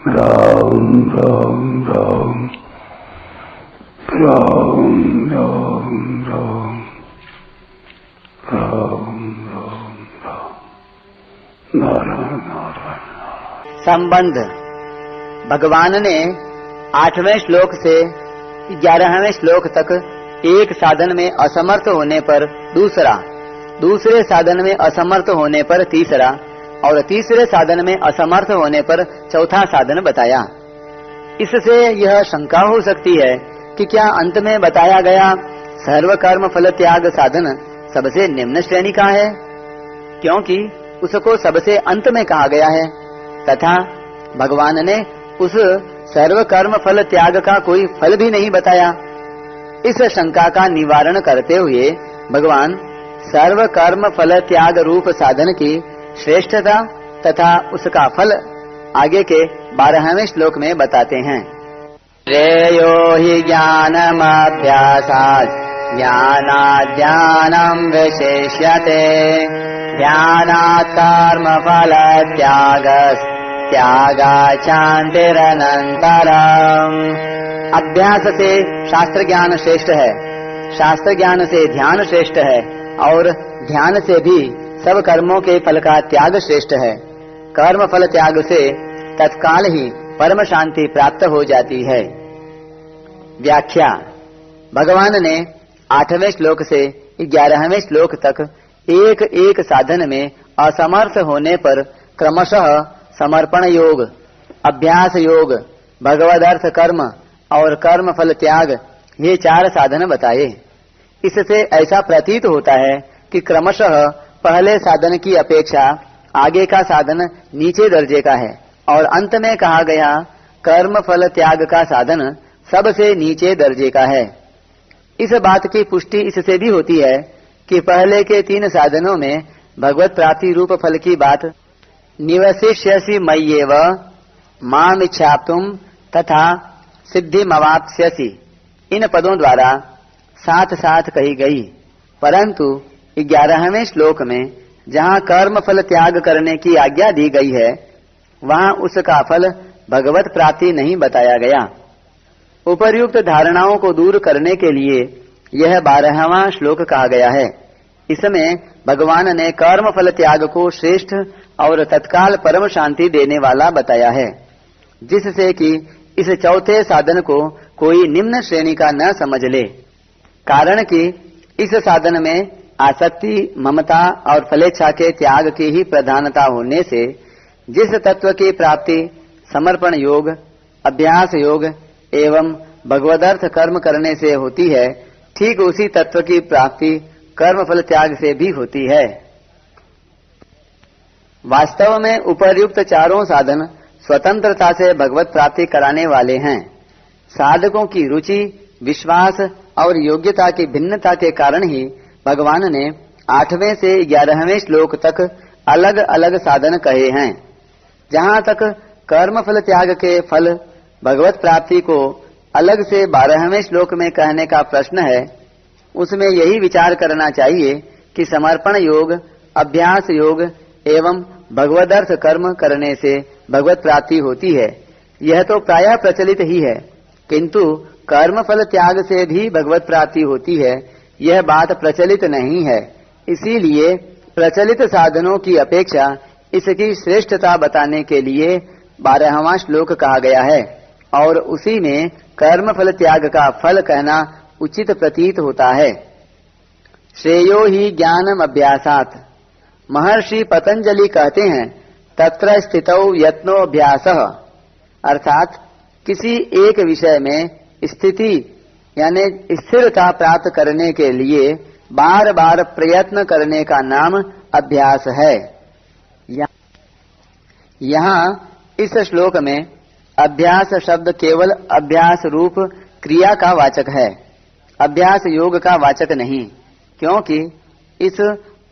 राम राम राम राम राम राम राम राम राम नारायण नारायण। संबंध। भगवान ने 8वें श्लोक से 11वें श्लोक तक एक साधन में असमर्थ होने पर दूसरे साधन में असमर्थ होने पर तीसरा और तीसरे साधन में असमर्थ होने पर चौथा साधन बताया। इससे यह शंका हो सकती है कि क्या अंत में बताया गया सर्व कर्म फल त्याग साधन सबसे निम्न श्रेणी का है, क्योंकि उसको सबसे अंत में कहा गया है, तथा भगवान ने उस सर्व कर्म फल त्याग का कोई फल भी नहीं बताया। इस शंका का निवारण करते हुए भगवान सर्व कर्म फल त्याग रूप साधन की श्रेष्ठता तथा उसका फल आगे के 12वें श्लोक में बताते हैं। श्रेयो हि ज्ञानमभ्यासात् ज्ञानात् ज्ञानं विशिष्यते ध्यानात् कर्म फल त्यागात् शान्तिरनन्तरम्। अभ्यास से शास्त्र ज्ञान श्रेष्ठ है, शास्त्र ज्ञान से ध्यान श्रेष्ठ है और ध्यान से भी सब कर्मों के फल का त्याग श्रेष्ठ है। कर्म फल त्याग से तत्काल ही परम शांति प्राप्त हो जाती है। व्याख्या। भगवान ने 8वें श्लोक से 11वें श्लोक तक एक एक साधन में असमर्थ होने पर क्रमशः समर्पण योग, अभ्यास योग, भगवदर्थ कर्म और कर्म फल त्याग ये 4 साधन बताए। इससे ऐसा प्रतीत होता है कि क्रमशः पहले साधन की अपेक्षा आगे का साधन नीचे दर्जे का है और अंत में कहा गया कर्म फल त्याग का साधन सबसे नीचे दर्जे का है। इस बात की पुष्टि इससे भी होती है कि पहले के 3 साधनों में भगवत प्राप्ति रूप फल की बात निवसिष्यसि मय्येव मामिच्छाप्तुम तथा सिद्धिमवाप्स्यसि इन पदों द्वारा साथ साथ कही गई, परंतु 11वें श्लोक में जहाँ कर्म फल त्याग करने की आज्ञा दी गई है वहाँ उसका फल भगवत प्राप्ति नहीं बताया गया। उपर्युक्त धारणाओं को दूर करने के लिए यह 12वां श्लोक कहा गया है। इसमें भगवान ने कर्म फल त्याग को श्रेष्ठ और तत्काल परम शांति देने वाला बताया है, जिससे कि इस चौथे साधन को कोई निम्न श्रेणी का न समझ ले। कारण कि इस साधन में आसक्ति, ममता और फलेच्छा के त्याग की ही प्रधानता होने से जिस तत्व की प्राप्ति समर्पण योग, अभ्यास योग एवं भगवदर्थ कर्म करने से होती है, ठीक उसी तत्व की प्राप्ति कर्म फल त्याग से भी होती है। वास्तव में उपर्युक्त 4 साधन स्वतंत्रता से भगवत प्राप्ति कराने वाले हैं। साधकों की रुचि, विश्वास और योग्यता की भिन्नता के कारण ही भगवान ने 8वें से 11वें श्लोक तक अलग अलग साधन कहे हैं। जहाँ तक कर्म फल त्याग के फल भगवत प्राप्ति को अलग से 12वें श्लोक में कहने का प्रश्न है, उसमें यही विचार करना चाहिए कि समर्पण योग, अभ्यास योग एवं भगवदर्थ कर्म करने से भगवत प्राप्ति होती है। यह तो प्रायः प्रचलित ही है, किंतु कर्म फल त्याग से भी भगवत प्राप्ति होती है यह बात प्रचलित नहीं है। इसीलिए प्रचलित साधनों की अपेक्षा इसकी श्रेष्ठता बताने के लिए 12वां श्लोक कहा गया है और उसी में कर्म फल त्याग का फल कहना उचित प्रतीत होता है। श्रेयो ही ज्ञानम अभ्यासात्। महर्षि पतंजलि कहते हैं तत्र स्थितौ यत्नोऽभ्यासः, अर्थात किसी एक विषय में स्थिति यानी स्थिरता प्राप्त करने के लिए बार बार प्रयत्न करने का नाम अभ्यास है। यहाँ इस श्लोक में अभ्यास शब्द केवल अभ्यास रूप क्रिया का वाचक है, अभ्यास योग का वाचक नहीं, क्योंकि इस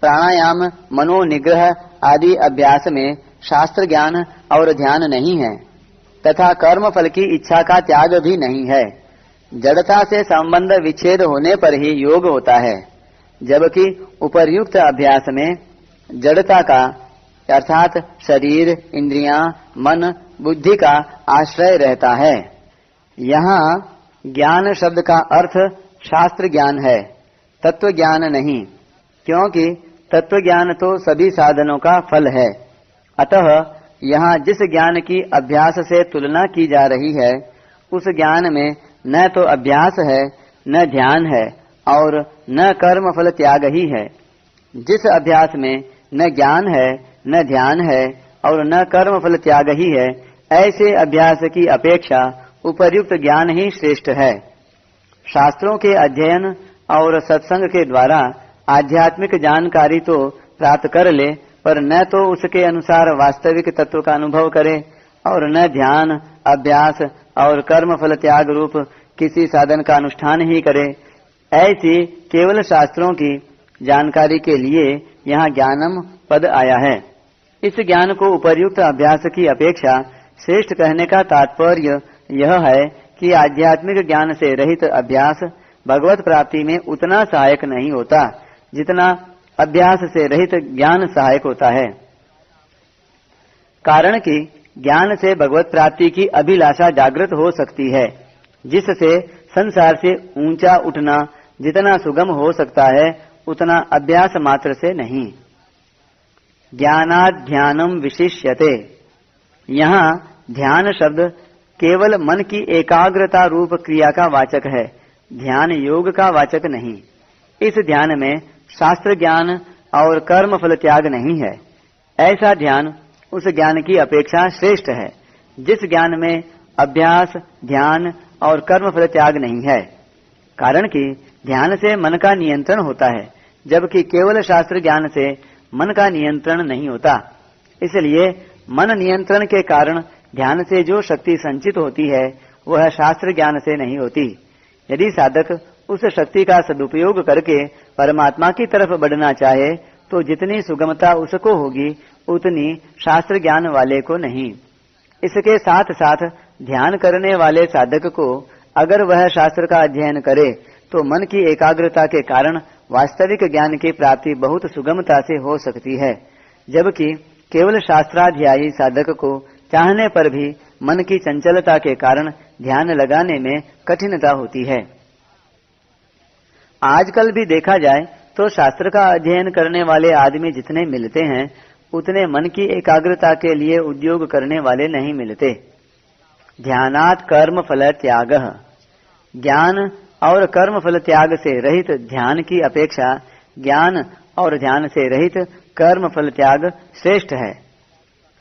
प्राणायाम, मनोनिग्रह आदि अभ्यास में शास्त्र ज्ञान और ध्यान नहीं है तथा कर्म फल की इच्छा का त्याग भी नहीं है। जड़ता से संबंध विच्छेद होने पर ही योग होता है, जबकि उपर्युक्त अभ्यास में जड़ता का अर्थात शरीर, इंद्रियां, मन बुद्धि का आश्रय रहता है। यहाँ ज्ञान शब्द का अर्थ शास्त्र ज्ञान है, तत्व ज्ञान नहीं, क्योंकि तत्व ज्ञान तो सभी साधनों का फल है। अतः यहाँ जिस ज्ञान की अभ्यास से तुलना की जा रही है, उस ज्ञान में न तो अभ्यास है, न ध्यान है और न कर्म फल त्याग ही है। जिस अभ्यास में न ज्ञान है, न ध्यान है और न कर्म फल त्याग ही है, ऐसे अभ्यास की अपेक्षा उपर्युक्त ज्ञान ही श्रेष्ठ है। शास्त्रों के अध्ययन और सत्संग के द्वारा आध्यात्मिक जानकारी तो प्राप्त कर ले, पर न तो उसके अनुसार वास्तविक तत्व का अनुभव करे और न ध्यान, अभ्यास और कर्म फल त्याग रूप किसी साधन का अनुष्ठान ही करे। ऐसी केवल शास्त्रों की जानकारी के लिए यहाँ ज्ञानम पद आया है। इस ज्ञान को उपर्युक्त अभ्यास की अपेक्षा श्रेष्ठ कहने का तात्पर्य यह है कि आध्यात्मिक ज्ञान से रहित अभ्यास भगवत प्राप्ति में उतना सहायक नहीं होता जितना अभ्यास से रहित ज्ञान सहायक होता है। कारण कि ज्ञान से भगवत प्राप्ति की अभिलाषा जागृत हो सकती है, जिससे संसार से ऊंचा उठना जितना सुगम हो सकता है उतना अभ्यास मात्र से नहीं। ज्ञानाद ध्यानम विशिष्यते। यहाँ ध्यान शब्द केवल मन की एकाग्रता रूप क्रिया का वाचक है, ध्यान योग का वाचक नहीं। इस ध्यान में शास्त्र ज्ञान और कर्म फल त्याग नहीं है। ऐसा ध्यान उस ज्ञान की अपेक्षा श्रेष्ठ है जिस ज्ञान में अभ्यास, ध्यान और कर्म फल त्याग नहीं है। कारण कि ध्यान से मन का नियंत्रण होता है, जबकि केवल शास्त्र ज्ञान से मन का नियंत्रण नहीं होता। इसलिए मन नियंत्रण के कारण ध्यान से जो शक्ति संचित होती है वह शास्त्र ज्ञान से नहीं होती। यदि साधक उस शक्ति का सदुपयोग करके परमात्मा की तरफ बढ़ना चाहे तो जितनी सुगमता उसको होगी उतनी शास्त्र ज्ञान वाले को नहीं। इसके साथ साथ ध्यान करने वाले साधक को अगर वह शास्त्र का अध्ययन करे तो मन की एकाग्रता के कारण वास्तविक ज्ञान की प्राप्ति बहुत सुगमता से हो सकती है, जबकि केवल शास्त्राध्यायी साधक को चाहने पर भी मन की चंचलता के कारण ध्यान लगाने में कठिनता होती है। आजकल भी देखा जाए तो शास्त्र का अध्ययन करने वाले आदमी जितने मिलते हैं उतने मन की एकाग्रता के लिए उद्योग करने वाले नहीं मिलते। ध्यानात् कर्म फल त्याग। ज्ञान और कर्म फल त्याग से रहित ध्यान की अपेक्षा ज्ञान और ध्यान से रहित कर्म फल त्याग श्रेष्ठ है।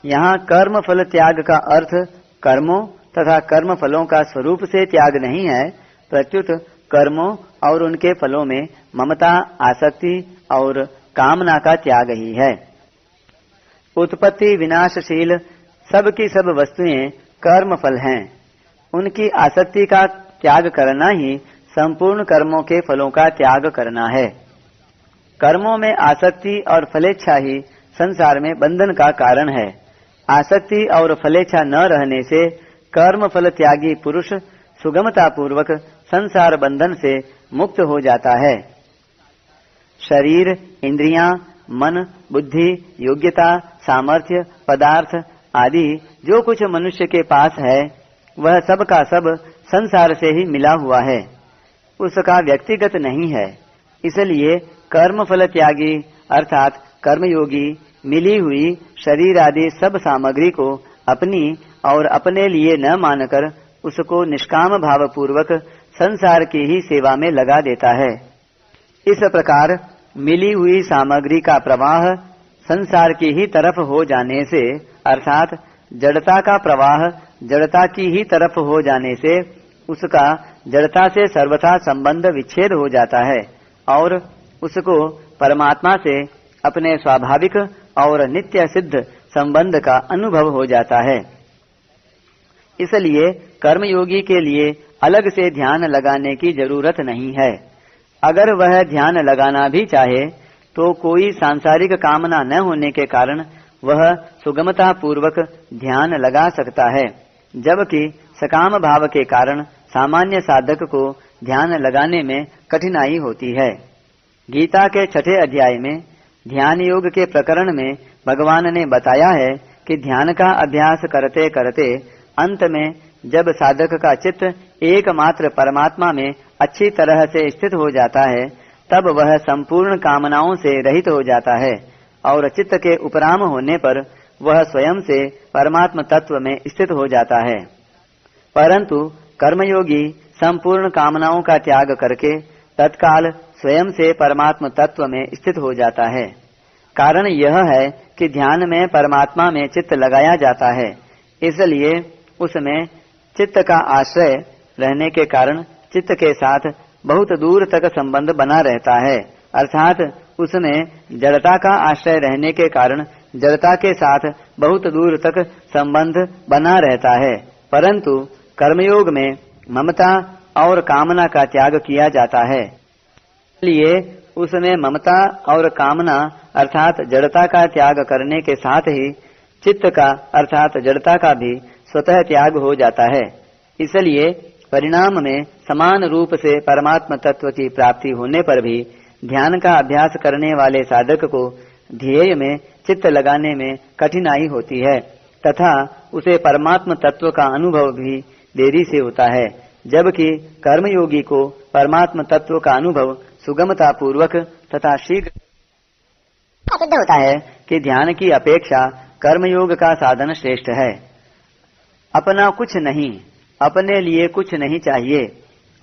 यहाँ कर्म फल त्याग का अर्थ कर्मों तथा कर्म फलों का स्वरूप से त्याग नहीं है, प्रत्युत कर्मों और उनके फलों में ममता, आसक्ति और कामना का त्याग ही है। उत्पत्ति विनाशशील सब की सब वस्तुएं कर्म फल हैं। उनकी आसक्ति का त्याग करना ही संपूर्ण कर्मों के फलों का त्याग करना है। कर्मों में आसक्ति और फलेच्छा ही संसार में बंधन का कारण है। आसक्ति और फलेच्छा न रहने से कर्म फल त्यागी पुरुष सुगमता पूर्वक संसार बंधन से मुक्त हो जाता है। शरीर, इंद्रियां, मन, बुद्धि, योग्यता, सामर्थ्य, पदार्थ आदि जो कुछ मनुष्य के पास है वह सब का सब संसार से ही मिला हुआ है, उसका व्यक्तिगत नहीं है। इसलिए कर्म फल त्यागी अर्थात कर्मयोगी मिली हुई शरीर आदि सब सामग्री को अपनी और अपने लिए न मानकर उसको निष्काम भाव पूर्वक संसार की ही सेवा में लगा देता है। इस प्रकार मिली हुई सामग्री का प्रवाह संसार की ही तरफ हो जाने से अर्थात जड़ता का प्रवाह जड़ता की ही तरफ हो जाने से उसका जड़ता से सर्वथा संबंध विच्छेद हो जाता है और उसको परमात्मा से अपने स्वाभाविक और नित्य सिद्ध संबंध का अनुभव हो जाता है। इसलिए कर्मयोगी के लिए अलग से ध्यान लगाने की जरूरत नहीं है। अगर वह ध्यान लगाना भी चाहे तो कोई सांसारिक कामना न होने के कारण वह सुगमता पूर्वक ध्यान लगा सकता है, जबकि सकाम भाव के कारण सामान्य साधक को ध्यान लगाने में कठिनाई होती है। गीता के 6 अध्याय में ध्यान योग के प्रकरण में भगवान ने बताया है कि ध्यान का अभ्यास करते करते अंत में जब साधक का चित्त एकमात्र परमात्मा में अच्छी तरह से स्थित हो जाता है, तब वह संपूर्ण कामनाओं से रहित हो जाता है और चित्त के उपराम होने पर वह स्वयं से परमात्म तत्व में स्थित हो जाता है। परंतु कर्मयोगी संपूर्ण कामनाओं का त्याग करके तत्काल स्वयं से परमात्म तत्व में स्थित हो जाता है। कारण यह है कि ध्यान में परमात्मा में चित्त लगाया जाता है, इसलिए उसमें चित्त का आश्रय रहने के कारण चित्त के साथ बहुत दूर तक संबंध बना रहता है, अर्थात उसमें जड़ता का आश्रय रहने के कारण जड़ता के साथ बहुत दूर तक संबंध बना रहता है। परंतु कर्मयोग में ममता और कामना का त्याग किया जाता है, इसलिए उसमें ममता और कामना अर्थात जड़ता का त्याग करने के साथ ही चित्त का अर्थात जड़ता का भी स्वतः त्याग हो जाता है। इसलिए परिणाम में समान रूप से परमात्म तत्व की प्राप्ति होने पर भी ध्यान का अभ्यास करने वाले साधक को ध्येय में चित्त लगाने में कठिनाई होती है तथा उसे परमात्म तत्व का अनुभव भी देरी से होता है, जबकि कर्मयोगी को परमात्म तत्व का अनुभव सुगमता पूर्वक तथा शीघ्र सिद्ध होता है कि ध्यान की अपेक्षा कर्मयोग का साधन श्रेष्ठ है। अपना कुछ नहीं, अपने लिए कुछ नहीं चाहिए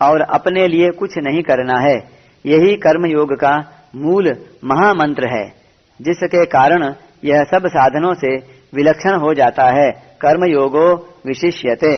और अपने लिए कुछ नहीं करना है, यही कर्मयोग का मूल महामंत्र है, जिसके कारण यह सब साधनों से विलक्षण हो जाता है। कर्मयोगो विशिष्यते।